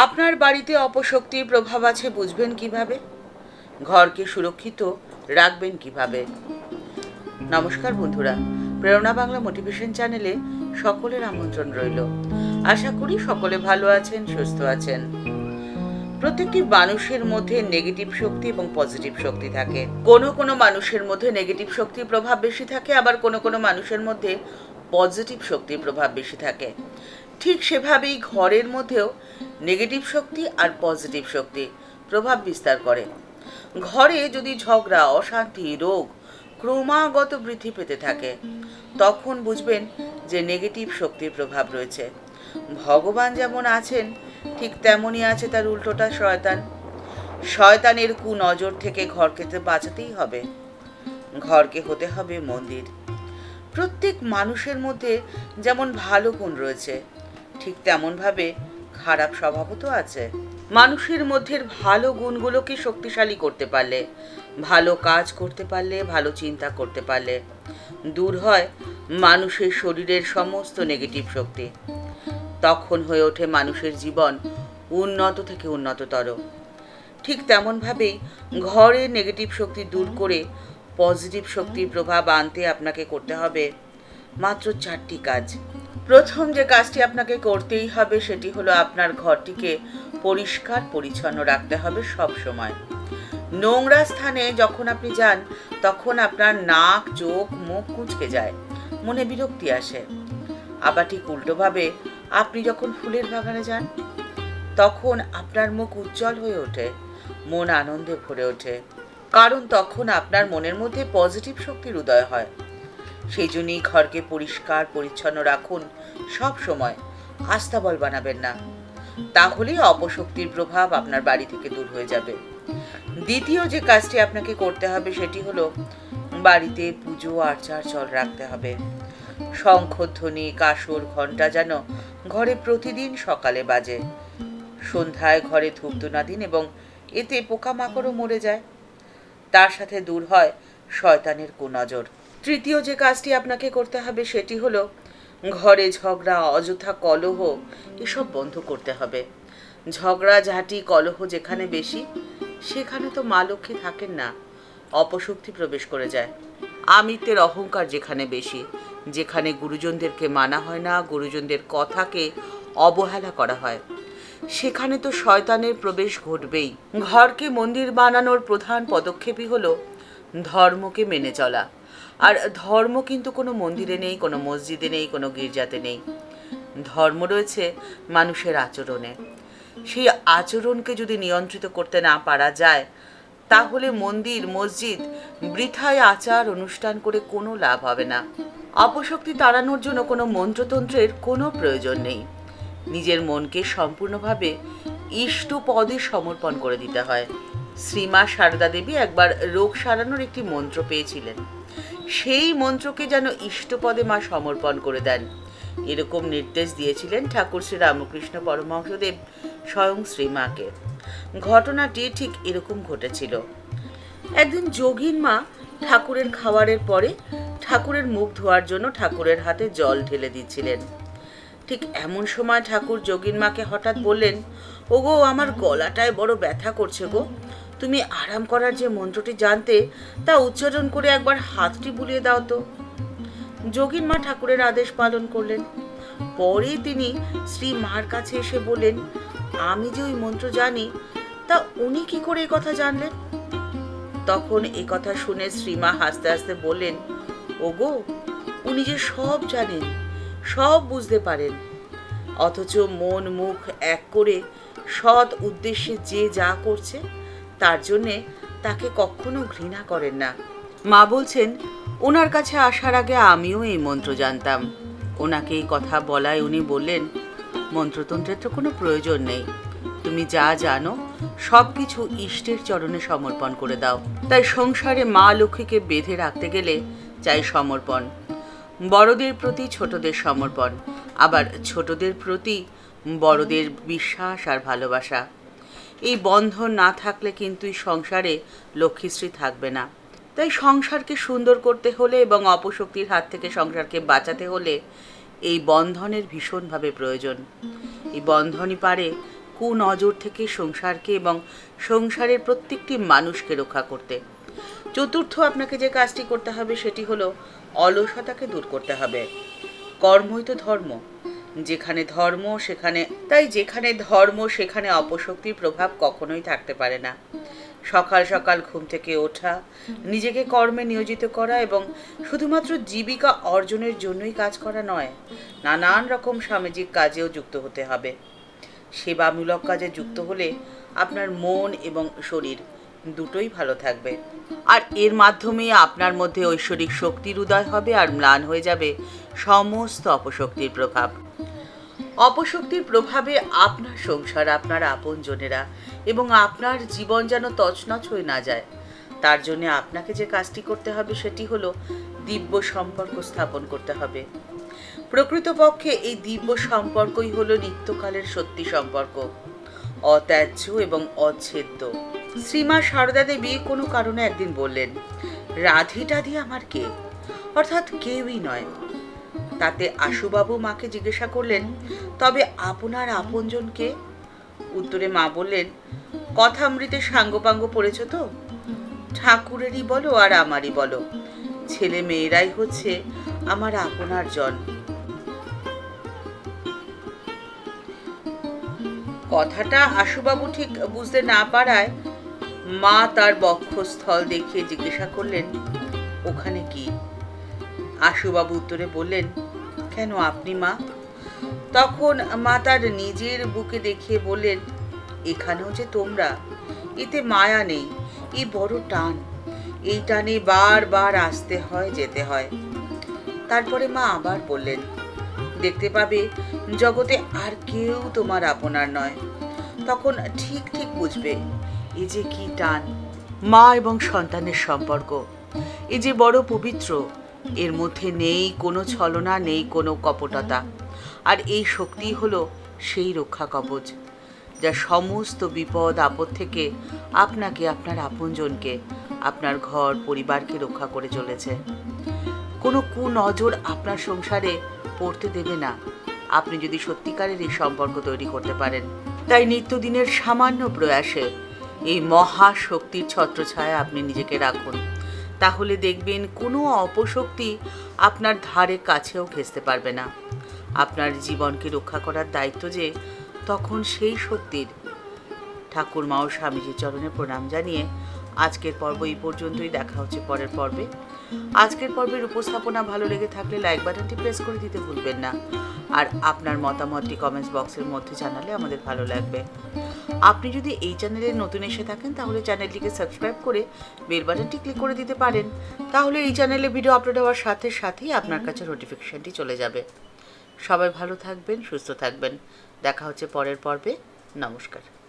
আপনার বাড়িতে অপশক্তির প্রভাব আছে বুঝবেন কিভাবে? ঘরকে সুরক্ষিত রাখবেন কিভাবে? নমস্কার বন্ধুরা, প্রেরণা বাংলা মোটিভেশন চ্যানেলে সকলের আমন্ত্রণ রইল। আশা করি সকলে ভালো আছেন, সুস্থ আছেন। প্রত্যেকটি মানুষের মধ্যে নেগেটিভ শক্তি এবং পজিটিভ শক্তি থাকে। কোনো কোনো মানুষের মধ্যে নেগেটিভ শক্তির প্রভাব বেশি থাকে, আবার কোনো কোনো মানুষের মধ্যে পজিটিভ শক্তির প্রভাব বেশি থাকে। ঠিক সেভাবেই ঘরের মধ্যেও নেগেটিভ শক্তি আর পজিটিভ শক্তি প্রভাব বিস্তার করে। ঘরে যদি ঝগড়া, অশান্তি, রোগ ক্রমাগত বৃদ্ধি পেতে থাকে, তখন বুঝবেন যে নেগেটিভ শক্তির প্রভাব রয়েছে। ভগবান যেমন আছেন, ঠিক তেমনই আছে তার উল্টোটা শয়তান। শয়তানের কুনজর থেকে ঘরকে তো বাঁচাতেই হবে। ঘরকে হতে হবে মন্দির। প্রত্যেক মানুষের মধ্যে যেমন ভালো গুণ রয়েছে, ঠিক তেমনভাবে খারাপ স্বভাবও তো আছে। মানুষের মধ্যে ভালো গুণগুলোকে শক্তিশালী করতে পারলে, ভালো কাজ করতে পারলে, ভালো চিন্তা করতে পারলে দূর হয় মানুষের শরীরের সমস্ত নেগেটিভ শক্তি। তখন হয়ে ওঠে মানুষের জীবন উন্নত থেকে উন্নততর। ঠিক তেমনভাবেই ঘরের নেগেটিভ শক্তি দূর করে পজিটিভ শক্তির প্রভাব আনতে আপনাকে করতে হবে মাত্র 4টি কাজ। প্রথম যে কাজটি আপনাকে করতেই হবে সেটি হলো আপনার ঘরটিকে পরিষ্কার পরিচ্ছন্ন রাখতে হবে সব সময়। নোংরা স্থানে যখন আপনি যান, তখন আপনার নাক, চোখ, মুখ কুঁচকে যায়, মনে বিরক্তি আসে। আবার ঠিক উল্টোভাবে আপনি যখন ফুলের বাগানে যান, তখন আপনার মুখ উজ্জ্বল হয়ে ওঠে, মন আনন্দে ভরে ওঠে, কারণ তখন আপনার মনের মধ্যে পজিটিভ শক্তির উদয় হয়। সেই জন্যই ঘরকে পরিষ্কার পরিচ্ছন্ন রাখুন সব সময়, আস্তাবল বানাবেন না, তাহলেই অপশক্তির প্রভাব আপনার বাড়ি থেকে দূর হয়ে যাবে। দ্বিতীয় যে কাজটি আপনাকে করতে হবে সেটি হলো বাড়িতে পুজো আর্চার চল রাখতে হবে। শঙ্খধ্বনি, কাসর, ঘণ্টা যেন ঘরে প্রতিদিন সকালে বাজে। সন্ধ্যায় ঘরে ধূপধুনা দিন এবং এতে পোকামাকড়ও মরে যায়। তার সাথে দূর হয় শয়তানের কুনজর। তৃতীয় যে কাজটি আপনাকে করতে হবে সেটি হলো ঘরে ঝগড়া, অযথা কলহ এসব বন্ধ করতে হবে। ঝগড়া ঝাঁটি কলহ যেখানে বেশি, সেখানে তো মা লক্ষ্মী থাকেন না, অপশক্তি প্রবেশ করে যায়। আমিত্বের অহংকার যেখানে বেশি, যেখানে গুরুজনদেরকে মানা হয় না, গুরুজনদের কথাকে অবহেলা করা হয়, সেখানে তো শয়তানের প্রবেশ ঘটবেই। ঘরকে মন্দির বানানোর প্রধান পদক্ষেপই হলো ধর্মকে মেনে চলা। আর ধর্ম কিন্তু কোনো মন্দিরে নেই, কোনো মসজিদে নেই, কোনো গির্জাতে নেই। ধর্ম রয়েছে মানুষের আচরণে। সেই আচরণকে যদি নিয়ন্ত্রিত করতে না পারা যায়, তাহলে মন্দির, মসজিদ বৃথায় আচার অনুষ্ঠান করে কোনো লাভ হবে না। অপশক্তি তাড়ানোর জন্য কোনো মন্ত্রতন্ত্রের কোনো প্রয়োজন নেই। নিজের মনকে সম্পূর্ণভাবে ইষ্টপদে সমর্পণ করে দিতে হয়। শ্রীমা সারদা দেবী একবার রোগ সারানোর একটি মন্ত্র পেয়েছিলেন। সেই মন্ত্রকে যেন ইষ্টপদে মা সমর্পণ করে দেন, এরকম নির্দেশ দিয়েছিলেন ঠাকুর শ্রী রামকৃষ্ণ পরমহংসদেব স্বয়ং শ্রীমাকে। ঘটনাটি ঠিক এরকম ঘটেছিল। একদিন যোগিন মা ঠাকুরের খাবারের পরে ঠাকুরের মুখ ধোয়ার জন্য ঠাকুরের হাতে জল ঢেলে দিচ্ছিলেন। ঠিক এমন সময় ঠাকুর যোগিন মাকে হঠাৎ বললেন, ওগো, আমার গলাটায় বড় ব্যথা করছে গো, তুমি আরাম করার যে মন্ত্রটি জানতে তা উচ্চারণ করে একবার হাতটি বুলিয়ে দাও তো। যোগিন মা ঠাকুরের আদেশ পালন করলেন। পরে তিনি শ্রী মার কাছে এসে বললেন, আমি যে ওই মন্ত্র জানি, তা উনি কি করে এই কথা জানলেন? তখন এই কথা শুনে শ্রীমা হাসতে হাসতে বললেন, ওগো, উনি যে সব জানেন, সব বুঝতে পারেন, অথচ মন মুখ এক করে সৎ উদ্দেশ্যে যে যা করছে তার জন্যে তাকে কখনো ঘৃণা করেন না। মা বলছেন, ওনার কাছে আসার আগে আমিও এই মন্ত্র জানতাম। ওনাকে এই কথা বলায় উনি বললেন, মন্ত্রতন্ত্রের তো কোনো প্রয়োজন নেই, তুমি যা জানো সব কিছু ইষ্টের চরণে সমর্পণ করে দাও। তাই সংসারে মা লক্ষ্মীকে বেঁধে রাখতে গেলে চাই সমর্পণ। বড়দের প্রতি ছোটদের সমর্পণ, আবার ছোটদের প্রতি বড়দের বিশ্বাস আর ভালোবাসা। এই বন্ধন না থাকলে কিন্তু সংসারে লক্ষ্মীশ্রী থাকবে না। তাই সংসারকে সুন্দর করতে হলে এবং অপশক্তির হাত থেকে সংসারকে বাঁচাতে হলে এই বন্ধনের ভীষণভাবে প্রয়োজন। এই বন্ধনই পারে কুনজর থেকে সংসারকে এবং সংসারের প্রত্যেকটি মানুষকে রক্ষা করতে। চতুর্থ, আপনাকে যে কাজটি করতে হবে সেটি হলো অলসতাকে দূর করতে হবে। কর্মই তো ধর্ম। যেখানে ধর্ম সেখানে অপশক্তির প্রভাব কখনোই থাকতে পারে না। সকাল সকাল ঘুম থেকে ওঠা, নিজেকে কর্মে নিয়োজিত করা এবং শুধুমাত্র জীবিকা অর্জনের জন্যই কাজ করা নয়, নানান রকম সামাজিক কাজেও যুক্ত হতে হবে। সেবামূলক কাজে যুক্ত হলে আপনার মন এবং শরীর দুটোই ভালো থাকবে, আর এর মাধ্যমে আপনার মধ্যে ঐশ্বরিক শক্তির উদয় হবে আর ম্লান হয়ে যাবে সমস্ত অপশক্তির প্রভাব। অপশক্তির প্রভাবে আপনার সংসার, আপনার আপনজনেরা এবং আপনার জীবন যেন তছনছ হয়ে না যায়, তার জন্য আপনাকে যে কাজটি করতে হবে সেটি হলো দিব্য সম্পর্ক স্থাপন করতে হবে। প্রকৃতপক্ষে এই দিব্য সম্পর্কই হলো নিত্যকালের সত্যি সম্পর্ক, অত্যাজ্য এবং অচ্ছেদ্য। শ্রীমা সারদা দেবী কোনো কারণে একদিন বললেন, রাধি টাধি আমার কে, অর্থাৎ কেউই নয়। তাতে আশুবাবু মাকে জিজ্ঞাসা করলেন, তবে আপনার আপনজনকে? উত্তরে মা বললেন, কথামৃতে সাঙ্গপাঙ্গ পড়েছ তো? ঠাকুরেরই বলো আর আমারই বলো, ছেলে মেয়েরাই হচ্ছে আমার আপনার জন। কথাটা আশুবাবু ঠিক বুঝতে না পারায় মা তার বক্ষস্থল দেখিয়ে জিজ্ঞাসা করলেন, ওখানে কি? আশুবাবু উত্তরে বললেন, কেন আপনি মা? তখন মা তার নিজের বুকে দেখিয়ে বললেন, এখানেও যে তোমরা। এতে মায়া নেই, এই বড় টান। এই টানে বারবার আসতে হয়, যেতে হয়। তারপরে মা আবার বললেন, দেখতে পাবে জগতে আর কেউ তোমার আপনার নয়। তখন ঠিক ঠিক বুঝবে এই যে কি টান। মা এবং সন্তানের সম্পর্ক এই যে বড় পবিত্র, এর মধ্যে নেই কোনো ছলনা, নেই কোনো কপটতা। আর এই শক্তি হলো সেই রক্ষা কবচ, যা সমস্ত বিপদ আপদ থেকে আপনাকে, আপনার আপনজনকে, আপনার ঘর পরিবারকে রক্ষা করে চলেছে। কোনো কুনজর আপনার সংসারে পড়তে দেবে না, আপনি যদি সত্যিকারের এই সম্পর্ক তৈরি করতে পারেন। তাই নিত্যদিনের সামান্য প্রয়াসে এই মহাশক্তির ছত্রছায়া আপনি নিজেকে রাখুন, তাহলে দেখবেন কোনো অপশক্তি আপনার ধারে কাছেও ঘেঁষতে পারবে না। আপনার জীবনকে রক্ষা করার দায়িত্ব যে তখন সেই শক্তির। ঠাকুরমা ও স্বামীজির চরণে প্রণাম জানিয়ে আজকের পর্ব এই পর্যন্তই। দেখা হচ্ছে পরের পর্বে। আজকের পর্বের উপস্থাপনা ভালো লেগে থাকলে লাইক বাটনটি প্রেস করে দিতে ভুলবেন না, আর আপনার মতামতটি কমেন্টস বক্সের মধ্যে জানালে আমাদের ভালো লাগবে। আপনি যদি এই চ্যানেলে নতুন এসে থাকেন তাহলে চ্যানেলটিকে সাবস্ক্রাইব করে বেল বাটনটি ক্লিক করে দিতে পারেন, তাহলে এই চ্যানেলে ভিডিও আপলোড হওয়ার সাথে সাথেই আপনার কাছে নোটিফিকেশনটি চলে যাবে। সবাই ভালো থাকবেন, সুস্থ থাকবেন। দেখা হচ্ছে পরের পর্বে। নমস্কার।